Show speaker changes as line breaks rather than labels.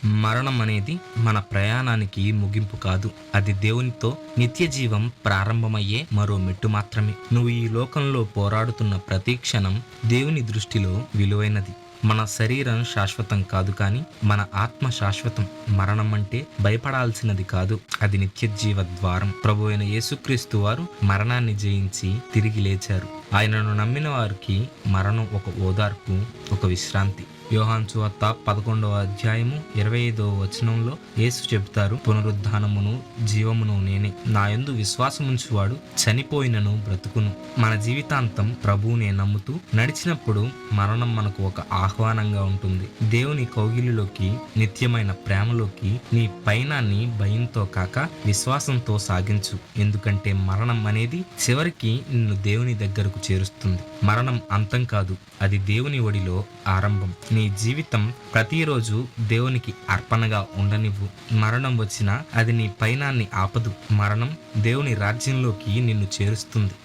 మరణం అనేది మన ప్రయాణానికి ముగింపు కాదు. అది దేవునితో నిత్య జీవం ప్రారంభమయ్యే మరో మెట్టు మాత్రమే. నువ్వు ఈ లోకంలో పోరాడుతున్న ప్రతి క్షణం దేవుని దృష్టిలో విలువైనది. మన శరీరం శాశ్వతం కాదు, కానీ మన ఆత్మ శాశ్వతం. మరణం అంటే భయపడాల్సినది కాదు, అది నిత్య జీవ ద్వారం. ప్రభు అయిన యేసుక్రీస్తు వారు మరణాన్ని జయించి తిరిగి లేచారు. ఆయనను నమ్మిన వారికి మరణం ఒక ఓదార్పు, ఒక విశ్రాంతి. యోహాను సువార్త 11వ అధ్యాయము 25వ వచనంలో యేసు చెబుతారు, పునరుద్ధానమును జీవమును నేనే, నా యందు విశ్వాసముంచువాడు చనిపోయినను బ్రతుకును. మన జీవితాంతం ప్రభువునే నమ్ముతూ నడిచినప్పుడు మరణం మనకు ఒక ఆహ్వానంగా ఉంటుంది. దేవుని కౌగిలిలోకి, నిత్యమైన ప్రేమలోకి. నీ పయనాన్ని భయంతో కాక విశ్వాసంతో సాగించు. ఎందుకంటే మరణం అనేది చివరికి నిన్ను దేవుని దగ్గరకు చేరుస్తుంది. మరణం అంతం కాదు, అది దేవుని ఒడిలో ఆరంభం. నీ జీవితం ప్రతిరోజు దేవునికి అర్పణగా ఉండనివ్వు. మరణం వచ్చినా అది నీ పయనాన్ని ఆపదు. మరణం దేవుని రాజ్యంలోకి నిన్ను చేరుస్తుంది.